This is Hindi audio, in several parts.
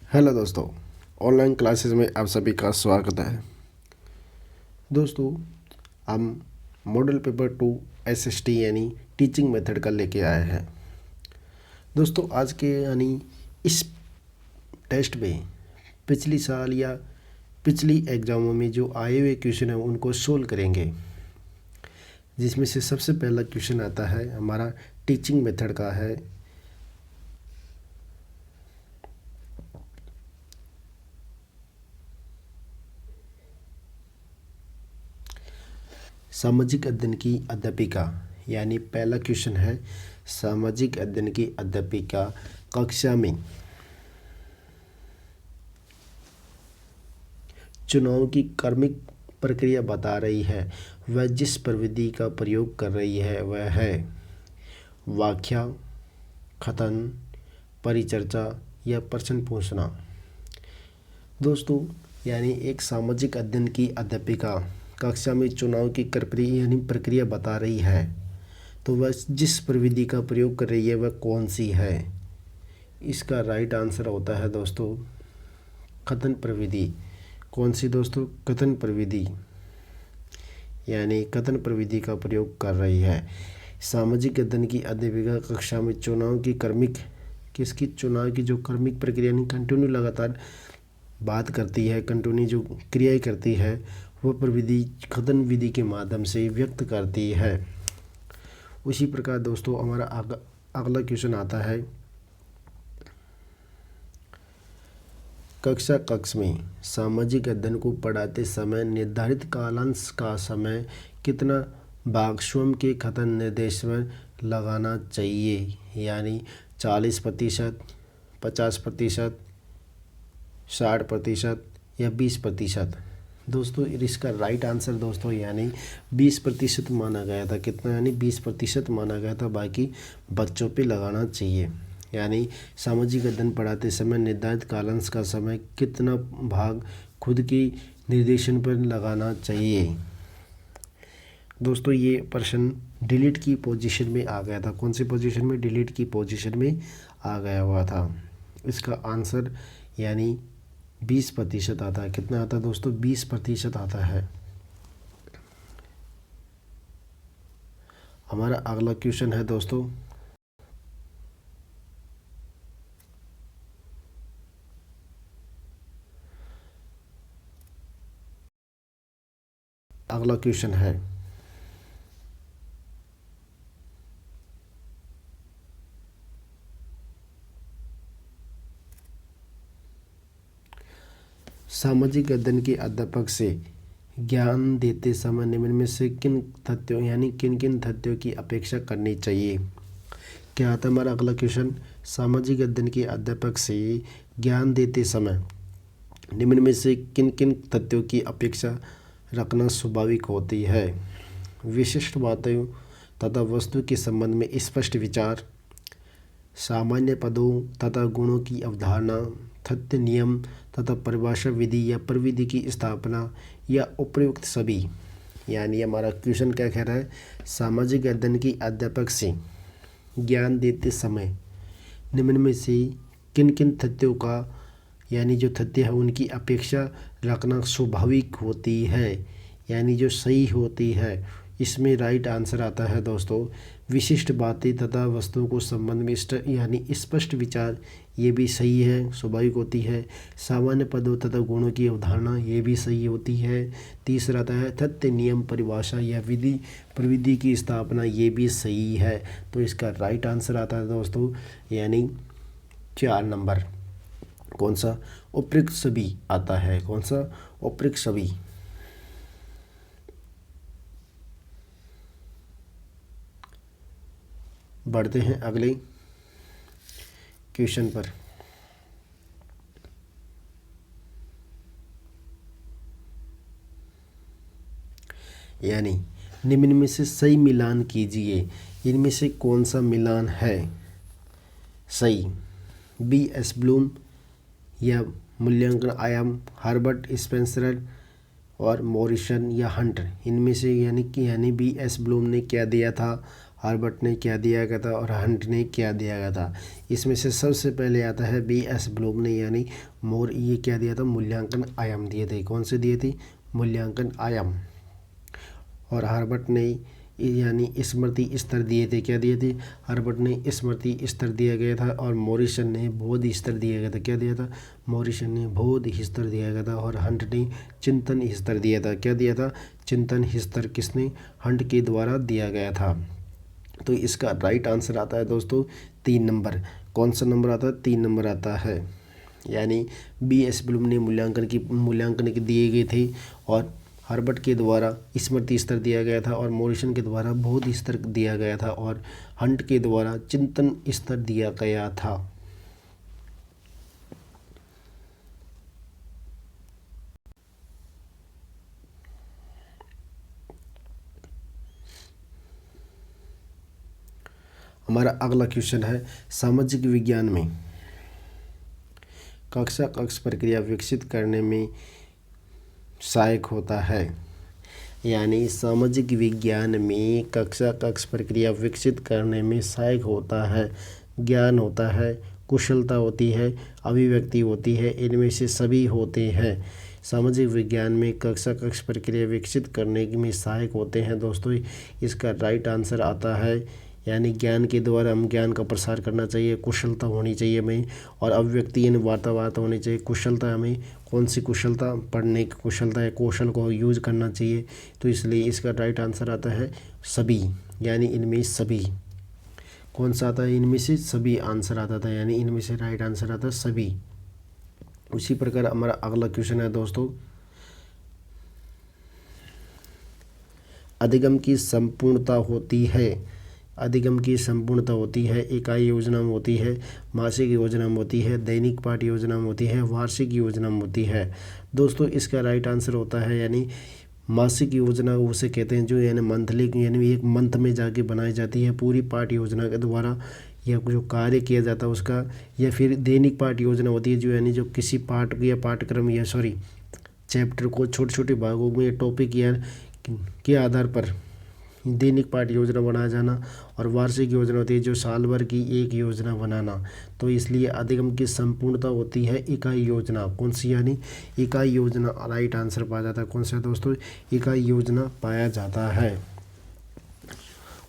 हेलो दोस्तों, ऑनलाइन क्लासेस में आप सभी का स्वागत है। दोस्तों, हम मॉडल पेपर 2 एसएसटी यानी टीचिंग मेथड का लेके आए हैं। दोस्तों, आज के यानी इस टेस्ट में पिछली साल या पिछली एग्ज़ामों में जो आए हुए क्वेश्चन हैं उनको सोल्व करेंगे, जिसमें से सबसे पहला क्वेश्चन आता है हमारा टीचिंग मेथड का है। सामाजिक अध्ययन की अध्यापिका, यानी पहला क्वेश्चन है सामाजिक अध्ययन की अध्यापिका कक्षा में चुनाव की क्रमिक प्रक्रिया बता रही है। वह जिस प्रविधि का प्रयोग कर रही है वह है व्याख्या, कथन, परिचर्चा या प्रश्न पूछना। दोस्तों, यानी एक सामाजिक अध्ययन की अध्यापिका कक्षा में चुनाव की प्रक्रिया बता रही है, तो वह जिस प्रविधि का प्रयोग कर रही है वह कौन सी है। इसका राइट आंसर होता है दोस्तों कथन प्रविधि। कौन सी दोस्तों? कथन प्रविधि, यानी कथन प्रविधि का प्रयोग कर रही है। सामाजिक अध्ययन की अध्यापिका कक्षा में चुनाव की जो क्रमिक प्रक्रिया यानी कंटिन्यू लगातार बात करती है, कंटिन्यू जो क्रियाएं करती है वह प्रविधि कथन विधि के माध्यम से व्यक्त करती है। उसी प्रकार दोस्तों हमारा अगला क्वेश्चन आता है कक्ष में सामाजिक अध्ययन को पढ़ाते समय निर्धारित कालांश का समय कितना भाग स्वयं के कथन निर्देश में लगाना चाहिए, यानी 40%, 50%, 60% या 20%। दोस्तों, इसका राइट आंसर दोस्तों यानी 20% माना गया था। कितना? यानी 20% माना गया था, बाकी बच्चों पे लगाना चाहिए। यानी सामाजिक अध्ययन पढ़ाते समय निर्धारित कालांश का समय कितना भाग खुद की निर्देशन पर लगाना चाहिए। दोस्तों, ये प्रश्न डिलीट की पोजीशन में आ गया था। कौन सी पोजीशन में? डिलीट की पोजीशन में आ गया हुआ था। इसका आंसर यानी 20% आता है। कितना आता है दोस्तों? 20% आता है। हमारा अगला क्वेश्चन है दोस्तों अगला क्वेश्चन है सामाजिक अध्ययन के अध्यापक से ज्ञान देते समय निम्न में से किन तथ्यों यानी किन किन तथ्यों की अपेक्षा करनी चाहिए। क्या आता है हमारा अगला क्वेश्चन? सामाजिक अध्ययन के अध्यापक से ज्ञान देते समय निम्न में से किन किन तथ्यों की अपेक्षा रखना स्वाभाविक होती है। विशिष्ट बातों तथा वस्तु के संबंध में स्पष्ट विचार, सामान्य पदों तथा गुणों की अवधारणा, तथ्य, नियम तथा परिभाषा विधि या प्रविधि की स्थापना या उपयुक्त सभी। यानी हमारा क्वेश्चन क्या कह रहा है? सामाजिक अध्ययन की अध्यापक से ज्ञान देते समय निम्न में से किन किन तथ्यों का यानी जो तथ्य है उनकी अपेक्षा रखना स्वाभाविक होती है, यानी जो सही होती है। इसमें राइट आंसर आता है दोस्तों विशिष्ट बातें तथा वस्तुओं को संबंध में यानी स्पष्ट विचार, ये भी सही है, स्वाभाविक होती है। सामान्य पदों तथा गुणों की अवधारणा, ये भी सही होती है। तीसरा आता है तथ्य, नियम, परिभाषा या विधि प्रविधि की स्थापना, ये भी सही है। तो इसका राइट आंसर आता है दोस्तों यानी 4 नंबर। कौन सा? उपयुक्त सभी आता है। कौन सा? उपयुक्त सभी। बढ़ते हैं अगले क्वेश्चन पर। यानी निम्न में से सही मिलान कीजिए। इनमें से कौन सा मिलान है सही? B.S. ब्लूम या मूल्यांकन आयाम, हर्बर्ट स्पेंसर और मॉरिसन या हंटर। इनमें से यानी B.S. ब्लूम ने क्या दिया था? हर्बर्ट ने क्या दिया गया था और हंट ने क्या दिया गया था। इसमें से सबसे पहले आता है B.S. ब्लूम ने यानी मोर ये क्या दिया था, मूल्यांकन आयाम दिए थे। कौन से दिए थे, मूल्यांकन आयाम। और हर्बर्ट ने यानी स्मृति स्तर दिए थे। क्या दिए थे, हर्बर्ट ने स्मृति स्तर दिया गया था और मॉरिसन ने बोध स्तर दिया गया था। क्या दिया था, मॉरिसन ने बोध स्तर दिया गया था और हंट ने चिंतन स्तर दिया था। क्या दिया था, चिंतन स्तर किसने, हंट के द्वारा दिया गया था। तो इसका राइट आंसर आता है दोस्तों 3 नंबर। कौन सा नंबर आता है, 3 नंबर आता है। यानी B.S. ब्लूम ने मूल्यांकन के दिए गए थे और हर्बर्ट के द्वारा स्मृति स्तर दिया गया था और मॉरिसन के द्वारा बोध स्तर दिया गया था और हंट के द्वारा चिंतन स्तर दिया गया था। हमारा अगला क्वेश्चन है, सामाजिक विज्ञान में कक्षा कक्ष प्रक्रिया विकसित करने में सहायक होता है। यानी सामाजिक विज्ञान में कक्षा कक्ष प्रक्रिया विकसित करने में सहायक होता है, ज्ञान होता है, कुशलता होती है, अभिव्यक्ति होती है, इनमें से सभी होते हैं। सामाजिक विज्ञान में कक्षा कक्ष प्रक्रिया विकसित करने में सहायक होते हैं दोस्तों। इसका राइट आंसर आता है यानी ज्ञान के द्वारा हम ज्ञान का प्रसार करना चाहिए, कुशलता होनी चाहिए हमें और अभिव्यक्ति यानी वार्तालाप होनी चाहिए। कुशलता हमें कौन सी कुशलता, पढ़ने की कुशलता है, कौशल को यूज करना चाहिए। तो इसलिए इसका राइट आंसर आता है सभी, यानी इनमें सभी। कौन सा आता है, इनमें से सभी आंसर आता था, यानी इनमें से राइट आंसर आता है सभी। उसी प्रकार हमारा अगला क्वेश्चन है दोस्तों, अधिगम की संपूर्णता होती है। अधिगम की संपूर्णता होती है इकाई योजना में होती है, मासिक योजना में होती है, दैनिक पाठ योजना में होती है, वार्षिक योजना में होती है। दोस्तों इसका राइट आंसर होता है यानी मासिक योजना उसे कहते हैं जो यानी मंथली, यानी एक मंथ में जाके बनाई जाती है पूरी पाठ योजना के द्वारा या जो कार्य किया जाता है उसका। या फिर दैनिक पाठ योजना होती है जो यानी जो किसी पाठ या पाठ्यक्रम या चैप्टर को छोटे छोटे भागों में टॉपिक या के आधार पर दैनिक पाठ योजना बनाया जाना। और वार्षिक योजना होती है जो साल भर की एक योजना बनाना। तो इसलिए अधिगम की संपूर्णता होती है इकाई योजना। कौन सी, यानी इकाई योजना राइट आंसर पाया जाता है। कौन सा दोस्तों, इकाई योजना पाया जाता है।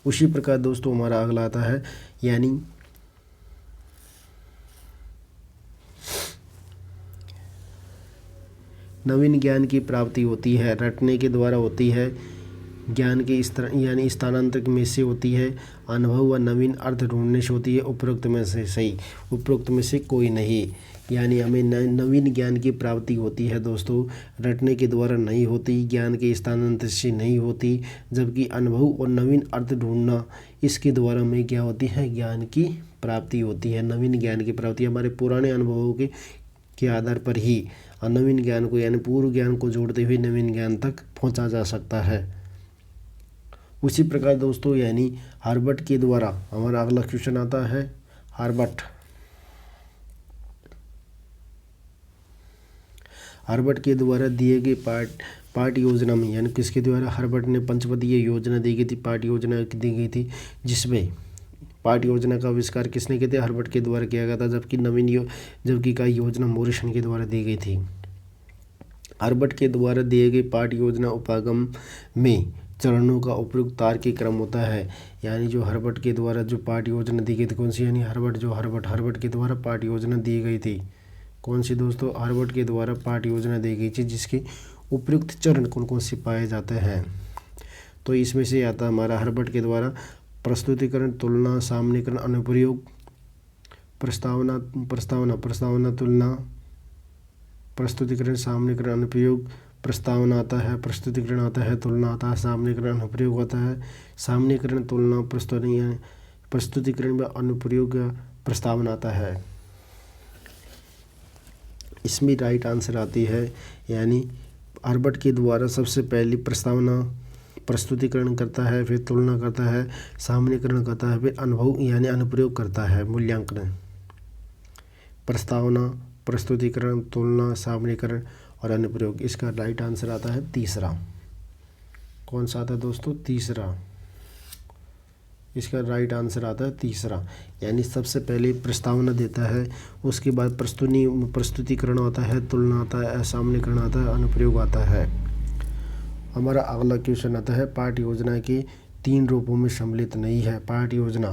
उसी प्रकार दोस्तों हमारा अगला आता है यानी नवीन ज्ञान की प्राप्ति होती है, रटने के द्वारा होती है, ज्ञान के इस तरह यानी स्थानांतरित में से होती है, अनुभव व नवीन अर्थ ढूंढने से होती है, उपरोक्त में से सही, उपरोक्त में से कोई नहीं। यानी हमें नवीन ज्ञान की प्राप्ति होती है दोस्तों, रटने के द्वारा नहीं होती, ज्ञान के स्थानांतरित से नहीं होती, जबकि अनुभव और नवीन अर्थ ढूंढना इसके द्वारा हमें क्या होती है, ज्ञान की प्राप्ति होती है। नवीन ज्ञान की प्राप्ति हमारे पुराने अनुभवों के आधार पर ही नवीन ज्ञान को यानी पूर्व ज्ञान को जोड़ते हुए नवीन ज्ञान तक पहुंचा जा सकता है। उसी प्रकार दोस्तों यानी हर्बर्ट के द्वारा हमारा अगला क्वेश्चन आता है, हर्बर्ट के द्वारा दिए गए पाठ योजना में यानी किसके द्वारा, हर्बर्ट ने पंचपदीय योजना दी गई थी, पाठ योजना दी गई थी, जिसमें पाठ योजना का आविष्कार किसने किया था, हर्बर्ट के द्वारा किया गया था, जबकि इकाई योजना मॉरिसन के द्वारा दी गई थी। हर्बर्ट के द्वारा दिए गए पाठ योजना उपागम में चरणों का उपयुक्त तार्किक क्रम होता है। यानी जो हर्बर्ट के द्वारा जो पाठ योजना दी गई थी, कौन सी, यानी हर्बर्ट के द्वारा पाठ योजना दी गई थी। कौन सी दोस्तों, हर्बर्ट के द्वारा पाठ योजना दी गई थी जिसके उपयुक्त चरण कौन कौन से पाए जाते हैं। तो इसमें से आता है हमारा हर्बर्ट के द्वारा प्रस्तुतिकरण, तुलना, सामान्यीकरण, अनुप्रयोग, प्रस्तावना, तुलना, प्रस्तुतिकरण, सामान्यीकरण, अनुप्रयोग। प्रस्तावना आता है, प्रस्तुतिकरण आता है, तुलना आता है, सामान्यीकरण, अनुप्रयोग आता है। सामान्यीकरण, तुलना, प्रस्तुतिकरण व अनुप्रयोग, प्रस्तावना आता है। इसमें राइट आंसर आती है यानी हर्बर्ट के द्वारा सबसे पहली प्रस्तावना, प्रस्तुतिकरण करता है, फिर तुलना करता है, सामान्यीकरण करता है, फिर अनुभव यानी अनुप्रयोग करता है, मूल्यांकन। प्रस्तावना, प्रस्तुतिकरण, तुलना, सामान्यीकरण और अनुप्रयोग। इसका राइट आंसर आता है तीसरा। कौन सा आता है दोस्तों, तीसरा। इसका राइट आंसर आता है तीसरा। यानी सबसे पहले प्रस्तावना देता है, उसके बाद प्रस्तुतिकरण आता है, तुलना आता है, सामनेकरण आता है, अनुप्रयोग आता है। हमारा अगला क्वेश्चन आता है पाठ योजना के 3 रूपों में सम्मिलित नहीं है। पाठ योजना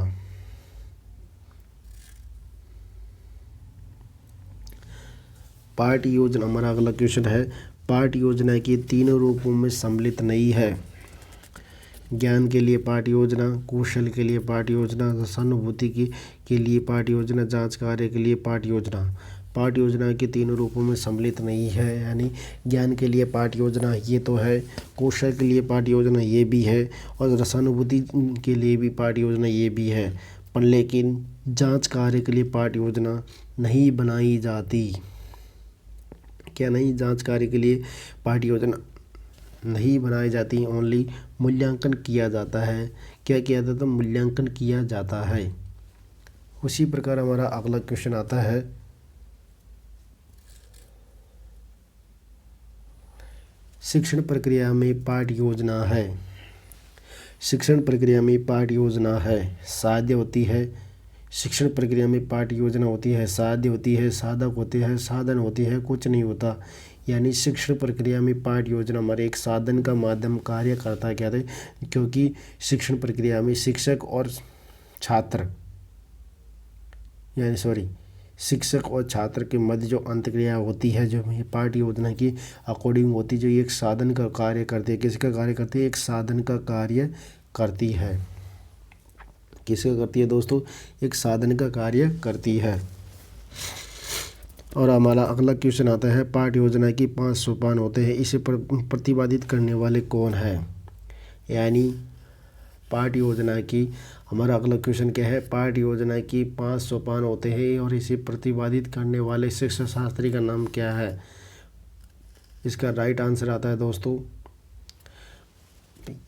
हमारा अगला क्वेश्चन है पाठ योजना के 3 रूपों में सम्मिलित नहीं है। ज्ञान के लिए पाठ योजना, कौशल के लिए पाठ योजना, सहानुभूति के लिए पाठ योजना, जांच कार्य के लिए पाठ योजना। पाठ योजना के 3 रूपों में सम्मिलित नहीं है। यानी ज्ञान के लिए पाठ योजना ये तो है, कौशल के लिए पाठ योजना ये भी है, और सहानुभूति के लिए भी पाठ योजना ये भी है, पर लेकिन जांच कार्य के लिए पाठ योजना नहीं बनाई जाती। क्या नहीं? जांच कार्य के लिए पाठ योजना नहीं बनाई जाती, ओनली मूल्यांकन किया जाता है। क्या किया जाता है? मूल्यांकन किया जाता है। उसी प्रकार हमारा अगला क्वेश्चन आता है शिक्षण प्रक्रिया में पाठ योजना है। शिक्षण प्रक्रिया में पाठ योजना है, साध्य होती है। शिक्षण प्रक्रिया में पाठ योजना होती है, साध्य होती है, साधक होते हैं, साधन होती है, कुछ नहीं होता। यानी शिक्षण प्रक्रिया में पाठ योजना हमारे एक साधन का माध्यम कार्य करता है। क्या है? क्योंकि शिक्षण प्रक्रिया में शिक्षक और छात्र शिक्षक और छात्र के मध्य जो अंतक्रिया होती है, जो पाठ योजना की अकॉर्डिंग होती है, जो एक साधन का कार्य करती है। किसका कार्य करती है? एक साधन का कार्य करती है। किसका करती है दोस्तों? एक साधन का कार्य करती है। और हमारा अगला क्वेश्चन आता है पाठ योजना की 5 सोपान होते हैं, इसे प्रतिपादित करने वाले कौन है? यानी पाठ योजना की हमारा अगला क्वेश्चन क्या है? पाठ योजना की 5 सोपान होते हैं और इसे प्रतिपादित करने वाले शिक्षा शास्त्री का नाम क्या है? इसका राइट आंसर आता है दोस्तों,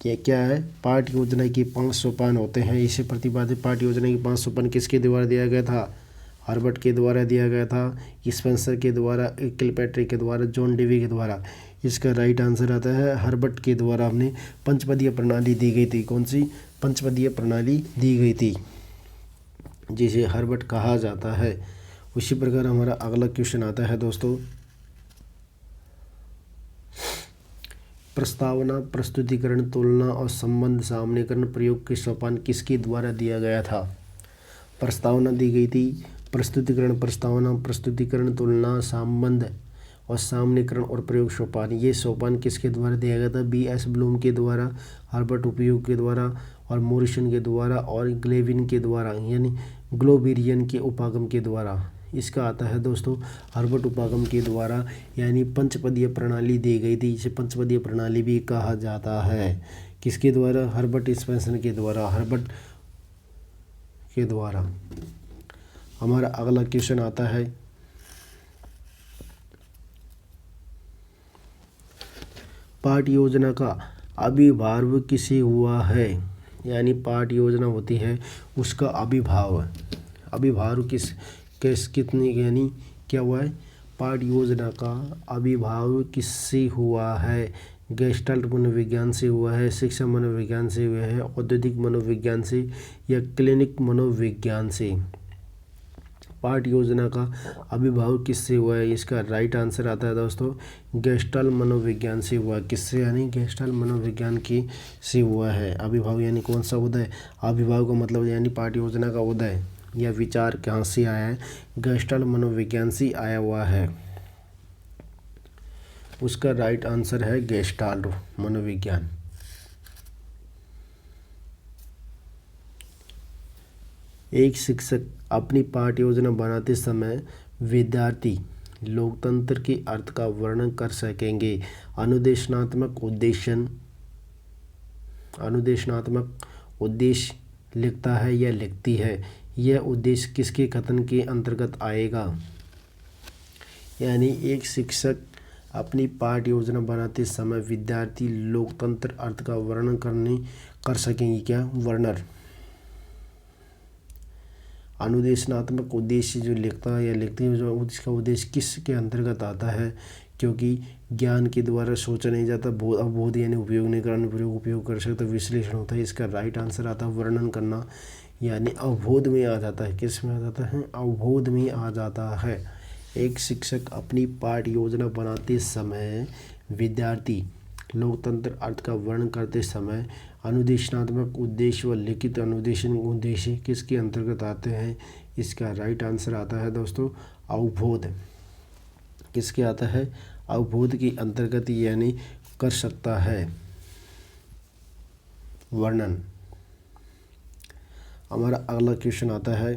ये क्या है? पाठ योजना की 5 सोपान होते हैं, इसे प्रतिपादित पाठ योजना की 5 सोपान किसके द्वारा दिया गया था? हर्बर्ट के द्वारा दिया गया था, स्पेंसर के द्वारा, किलपैट्रिक के द्वारा, जॉन डेवी के द्वारा। इसका राइट आंसर आता है हर्बर्ट के द्वारा हमने पंचपदीय प्रणाली दी गई थी। कौन सी? पंचपदीय प्रणाली दी गई थी, जिसे हर्बर्ट कहा जाता है। उसी प्रकार हमारा अगला क्वेश्चन आता है दोस्तों प्रस्तावना, प्रस्तुतिकरण, तुलना और संबंध सामनेकरण प्रयोग के सोपान किसके द्वारा दिया गया था? प्रस्तावना दी गई थी, प्रस्तुतिकरण, प्रस्तावना, प्रस्तुतिकरण, तुलना, संबंध और सामनेकरण और प्रयोग सोपान, ये सोपान किसके द्वारा दिया गया था? B.S. ब्लूम के द्वारा, हर्बर्ट उपयोग के द्वारा और मॉरिसन के द्वारा और ग्लेविन के द्वारा, यानी ग्लोबेरियन के उपागम के द्वारा। इसका आता है दोस्तों हर्बर्ट उपागम के द्वारा। यानी पंचपदीय प्रणाली दी गई थी, इसे पंचपदीय प्रणाली भी कहा जाता है। किसके द्वारा? हर्बर्ट स्पेंसर के द्वारा, हर्बर्ट के द्वारा। हमारा अगला क्वेश्चन आता है पाठ योजना का आविर्भाव किसे हुआ है? यानी पाठ योजना होती है उसका आविर्भाव कितनी, यानी क्या हुआ है? पाठ योजना का आविर्भाव किससे हुआ है? गेस्टाल्ट मनोविज्ञान से हुआ है, शिक्षा मनोविज्ञान से हुआ है, औद्योगिक मनोविज्ञान से या क्लिनिक मनोविज्ञान से? पाठ योजना का आविर्भाव किससे हुआ है? इसका राइट आंसर आता है दोस्तों गेस्टाल्ट मनोविज्ञान से हुआ। किससे? यानी गेस्टाल्ट मनोविज्ञान की से हुआ है आविर्भाव। यानी कौन सा उदय? आविर्भाव का मतलब यानी पाठ योजना का उदय या विचार कहाँ से आया है? गेस्टाल्ट मनोविज्ञान से आया हुआ है। उसका राइट आंसर है गेस्टाल्ट मनोविज्ञान। एक शिक्षक अपनी पाठ योजना बनाते समय विद्यार्थी लोकतंत्र के अर्थ का वर्णन कर सकेंगे। अनुदेशनात्मक उद्देश्य लिखता है या लिखती है? यह उद्देश्य किसके कथन के अंतर्गत आएगा? यानी एक शिक्षक अपनी पाठ योजना बनाते समय विद्यार्थी लोकतंत्र अर्थ का वर्णन कर सकेंगे। क्या? वर्णन। अनुदेशनात्मक उद्देश्य जो लिखता है या लिखती है, जो उसका उद्देश्य किसके अंतर्गत आता है? क्योंकि ज्ञान के द्वारा सोचा नहीं जाता, अवबोध यानी उपयोग नहीं करना, अनुप्रयोग उपयोग कर सकते, विश्लेषण होता है। इसका राइट आंसर आता है वर्णन करना, यानी अवबोध में आ जाता है। किस में आ जाता है? अवबोध में आ जाता है। एक शिक्षक अपनी पाठ योजना बनाते समय विद्यार्थी लोकतंत्र अर्थ का वर्णन करते समय अनुदेशनात्मक उद्देश्य व लिखित अनुदेशन उद्देश्य किसके अंतर्गत आते हैं? इसका राइट आंसर आता है दोस्तों अवबोध। किसके आता है? अवबोध के अंतर्गत यानी कर सकता है वर्णन। हमारा अगला क्वेश्चन आता है,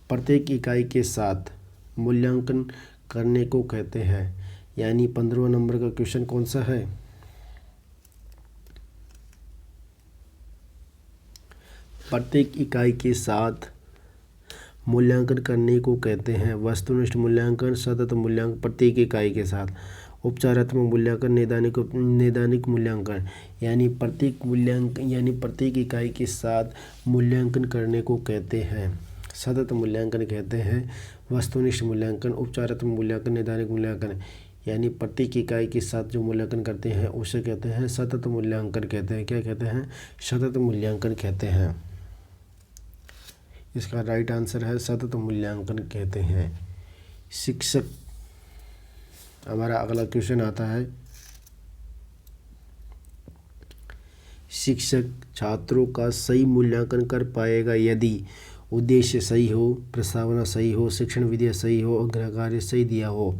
प्रत्येक इकाई के साथ मूल्यांकन करने को कहते हैं, यानी 15वां नंबर का क्वेश्चन कौन सा है? प्रत्येक इकाई के साथ मूल्यांकन करने को कहते हैं वस्तुनिष्ठ मूल्यांकन, सतत मूल्यांकन। प्रत्येक इकाई के साथ उपचारात्मक मूल्यांकन, नैदानिक मूल्यांकन, यानी प्रत्येक इकाई के साथ मूल्यांकन करने को कहते हैं सतत मूल्यांकन कहते हैं, वस्तुनिष्ठ मूल्यांकन, उपचारात्मक मूल्यांकन, नैदानिक मूल्यांकन, यानी प्रत्येक इकाई के साथ जो मूल्यांकन करते हैं उसे कहते हैं सतत मूल्यांकन कहते हैं। क्या कहते हैं? सतत मूल्यांकन कहते हैं। इसका राइट आंसर है सतत मूल्यांकन कहते हैं। शिक्षक, हमारा अगला क्वेश्चन आता है, शिक्षक छात्रों का सही मूल्यांकन कर पाएगा यदि उद्देश्य सही हो, प्रस्तावना सही हो, शिक्षण विधि सही हो और गृह कार्य सही दिया हो।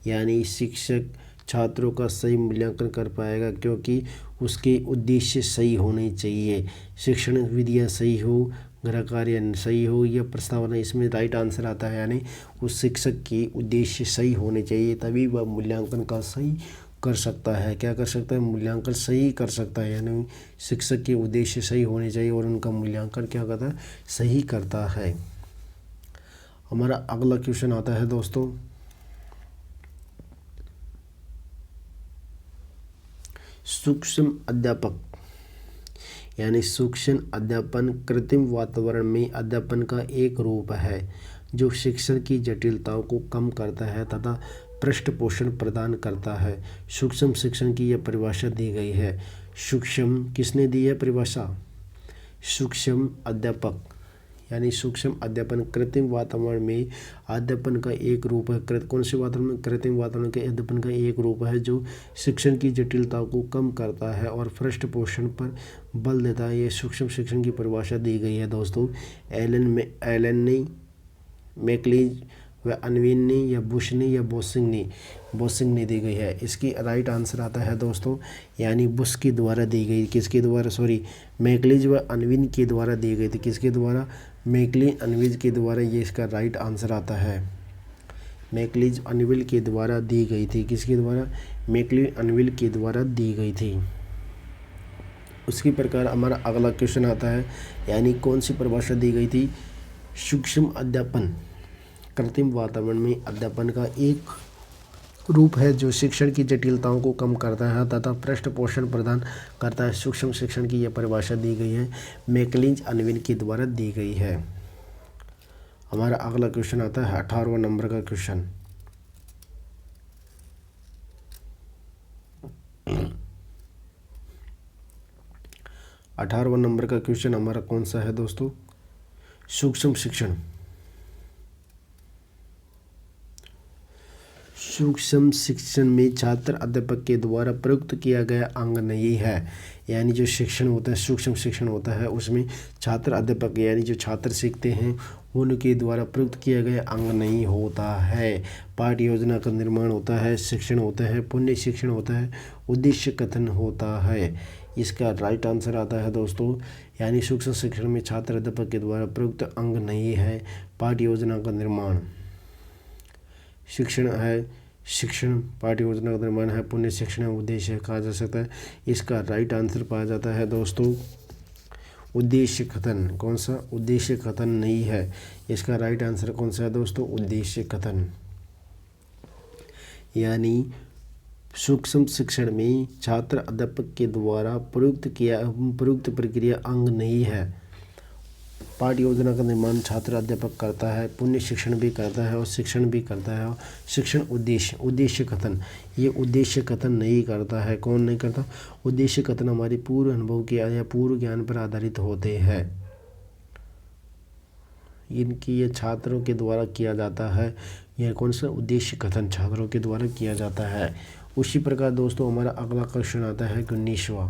यानी शिक्षक छात्रों का सही मूल्यांकन कर पाएगा क्योंकि उसके उद्देश्य सही होने चाहिए, शिक्षण विधियाँ सही हो, गृह कार्य सही हो या प्रस्तावना, इसमें राइट आंसर आता है। यानी उस शिक्षक के उद्देश्य सही होने चाहिए, तभी वह मूल्यांकन का सही कर सकता है। क्या कर सकता है? मूल्यांकन सही कर सकता है। यानी शिक्षक के उद्देश्य सही होने चाहिए और उनका मूल्यांकन क्या करता है? सही करता है। हमारा अगला क्वेश्चन आता है दोस्तों, सूक्ष्म अध्यापक, यानी सूक्ष्म अध्यापन कृत्रिम वातावरण में अध्यापन का एक रूप है जो शिक्षण की जटिलताओं को कम करता है तथा पृष्ठपोषण प्रदान करता है। सूक्ष्म शिक्षण की यह परिभाषा दी गई है। सूक्ष्म किसने दी है परिभाषा? सूक्ष्म अध्यापक, यानी सूक्ष्म अध्यापन कृत्रिम वातावरण में अध्यापन का एक रूप है। कौन से वातावरण में? कृत्रिम वातावरण के अध्यापन का एक रूप है जो शिक्षण की जटिलताओं को कम करता है और पृष्ठपोषण पर बल देता है। ये सूक्ष्म शिक्षण की परिभाषा दी गई है दोस्तों एलन ने, मैकलीज व अनविन ने या बुश ने या बोसिंग ने दी गई है। इसकी राइट आंसर आता है दोस्तों, यानी बुश के द्वारा दी गई। किसके द्वारा? मैकलीज व अनविन के द्वारा दी गई थी। किसके द्वारा? मैकलीज अनविन के द्वारा। ये इसका राइट आंसर आता है। मैकलीज अनविल के द्वारा दी गई थी। किसके द्वारा? मैकलीज अनविल के द्वारा दी गई थी। उसके प्रकार हमारा अगला क्वेश्चन आता है, यानी कौन सी परिभाषा दी गई थी? सूक्ष्म अध्यापन कृत्रिम वातावरण में अध्यापन का एक रूप है जो शिक्षण की जटिलताओं को कम करता है तथा पृष्ठपोषण प्रदान करता है। सूक्ष्म शिक्षण की यह परिभाषा दी गई है, मैकलीज अनविन के द्वारा दी गई है। हमारा अगला क्वेश्चन आता है 18वां नंबर का क्वेश्चन। अठारहवां नंबर का क्वेश्चन हमारा कौन सा है दोस्तों? सूक्ष्म शिक्षण। सूक्ष्म शिक्षण में छात्र अध्यापक के द्वारा प्रयुक्त किया गया अंग नहीं है। यानी जो शिक्षण होता है, सूक्ष्म शिक्षण होता है, उसमें छात्र अध्यापक यानी जो छात्र सीखते हैं उनके द्वारा प्रयुक्त किया गया अंग नहीं होता है। पाठ्य योजना का निर्माण होता है, शिक्षण होता है, पुण्य शिक्षण होता है, उद्देश्य कथन होता है। इसका राइट आंसर आता है दोस्तों, यानी सूक्ष्म शिक्षण में छात्र अध्यापक के द्वारा प्रयुक्त अंग नहीं है पाठ्य योजना का निर्माण। शिक्षण है, शिक्षण पाठ्य योजना का निर्माण है, पुण्य शिक्षण उद्देश्य कहा जा सकता है। इसका राइट आंसर पाया जाता है दोस्तों उद्देश्य कथन। कौन सा? उद्देश्य कथन नहीं है। इसका राइट आंसर कौन सा है दोस्तों? उद्देश्य कथन। यानी सूक्ष्म शिक्षण में छात्र अध्यापक के द्वारा प्रयुक्त प्रक्रिया अंग नहीं है। पाठ्य योजना का निर्माण छात्र अध्यापक करता है, पुण्य शिक्षण भी करता है और शिक्षण भी करता है। और शिक्षण उद्देश्य कथन, ये उद्देश्य कथन नहीं करता है। कौन नहीं करता? उद्देश्य कथन हमारे पूर्व अनुभव के या पूर्व ज्ञान पर आधारित होते हैं। इनकी ये छात्रों के द्वारा किया जाता है। यह कौन सा? उद्देश्य कथन छात्रों के द्वारा किया जाता है। उसी प्रकार दोस्तों हमारा अगला क्वेश्चन आता है 19वां।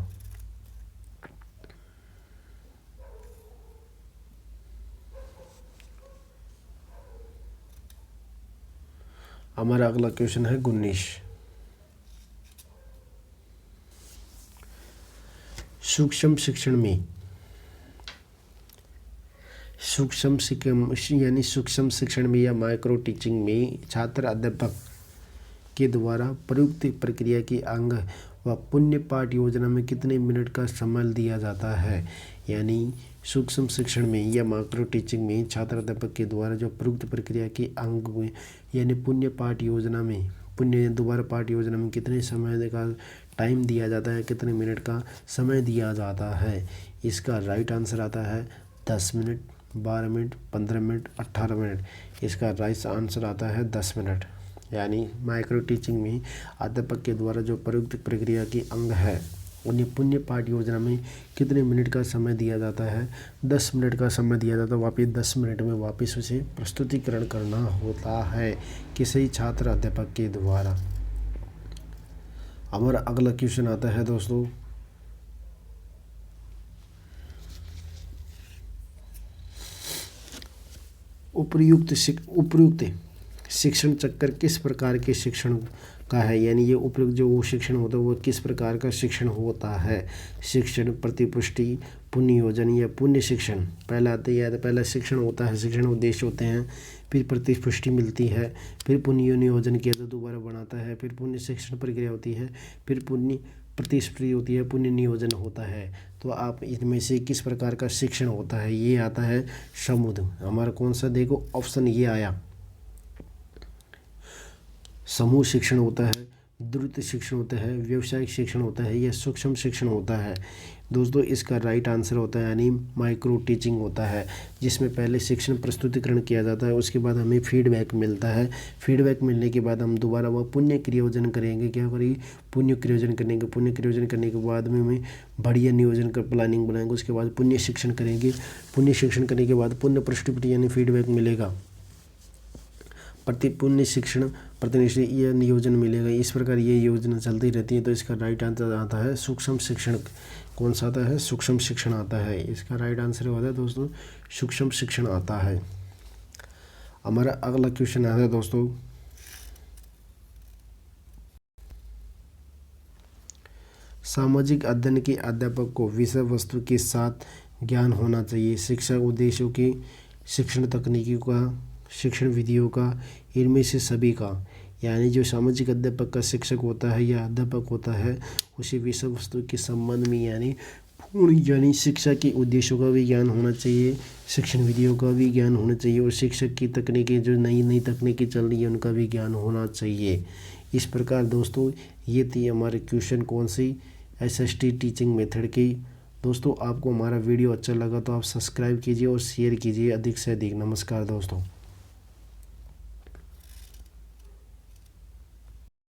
हमारा अगला क्वेश्चन है 19। सूक्ष्म शिक्षण में सूक्ष्म शिक्षण में या माइक्रो टीचिंग में छात्र अध्यापक के द्वारा प्रयुक्त प्रक्रिया की अंग व पुण्य पाठ योजना में कितने मिनट का समय दिया जाता है। यानी सूक्ष्म शिक्षण में या माइक्रो टीचिंग में छात्र अध्यापक के द्वारा जो प्रयुक्त प्रक्रिया की अंग में यानी पुण्य पाठ योजना में कितने समय का टाइम दिया जाता है, कितने मिनट का समय दिया जाता है। इसका राइट आंसर आता है 10 मिनट, 12 मिनट, 15 मिनट, 18 मिनट। इसका राइट आंसर आता है 10 मिनट। यानी माइक्रो टीचिंग में अध्यापक के द्वारा जो प्रयुक्त प्रक्रिया की अंग है उन्हें पुण्य पाठ योजना में कितने मिनट का समय दिया जाता है? 10 मिनट का समय दिया जाता है। वापिस 10 मिनट में वापस उसे प्रस्तुतिकरण करना होता है किसी छात्र अध्यापक के द्वारा। हमारा अगला क्वेश्चन आता है दोस्तों उपयुक्त शिक्षण चक्र किस प्रकार के शिक्षण का है। यानी ये उपयुक्त जो वो शिक्षण होता है वो किस प्रकार का शिक्षण होता है। शिक्षण, प्रतिपुष्टि, पुण्य योजन या पुण्य शिक्षण। पहला शिक्षण होता है, शिक्षण उद्देश्य होते हैं, फिर प्रतिपुष्टि मिलती है, फिर पुण्य नियोजन किया तो दोबारा बनाता है, फिर पुण्य शिक्षण प्रक्रिया होती है, फिर पुण्य प्रतिपुष्टि होती है, पुण्य नियोजन होता है। तो आप इनमें से किस प्रकार का शिक्षण होता है? ये आता है समुद्र। हमारा कौन सा? देखो ऑप्शन ये आया, समूह शिक्षण होता है, द्रुत शिक्षण होता है, व्यावसायिक शिक्षण होता है या सूक्ष्म शिक्षण होता है। दोस्तों इसका राइट आंसर होता है यानी माइक्रो टीचिंग होता है, जिसमें पहले शिक्षण प्रस्तुतिकरण किया जाता है, उसके बाद हमें फीडबैक मिलता है। फीडबैक मिलने के बाद हम दोबारा वह पुण्य क्रियोजन करेंगे। क्या करेंगे? पुण्य क्रियोजन करेंगे। पुण्य क्रियोजन करने के बाद में हमें बढ़िया नियोजन कर प्लानिंग बनाएंगे। उसके बाद पुण्य शिक्षण करेंगे। पुण्य शिक्षण करने के बाद पुण्य प्रस्तुति यानी फीडबैक मिलेगा। पुण्य शिक्षण प्रतिनिधि यह नियोजन मिलेगा। इस प्रकार ये योजना चलती रहती है। तो इसका राइट आंसर आता है सूक्ष्म शिक्षण। कौन सा आता है? सूक्ष्म शिक्षण आता है। इसका राइट आंसर होता है दोस्तों सूक्ष्म शिक्षण आता है। हमारा अगला क्वेश्चन आता है दोस्तों सामाजिक अध्ययन के अध्यापक को विषय वस्तु के साथ ज्ञान होना चाहिए। शिक्षा उद्देश्यों की, शिक्षण तकनीकी का, शिक्षण विधियों का, इनमें से सभी का। यानी जो सामाजिक अध्यापक का शिक्षक होता है या अध्यापक होता है उसे विषय वस्तु के संबंध में यानी शिक्षा के उद्देश्यों का भी ज्ञान होना चाहिए, शिक्षण विधियों का भी ज्ञान होना चाहिए और शिक्षक की तकनीकें जो नई तकनीकें चल रही है उनका भी ज्ञान होना चाहिए। इस प्रकार दोस्तों ये थी हमारे क्वेश्चन कौन सी SST टीचिंग मेथड की। दोस्तों आपको हमारा वीडियो अच्छा लगा तो आप सब्सक्राइब कीजिए और शेयर कीजिए अधिक से अधिक। नमस्कार दोस्तों।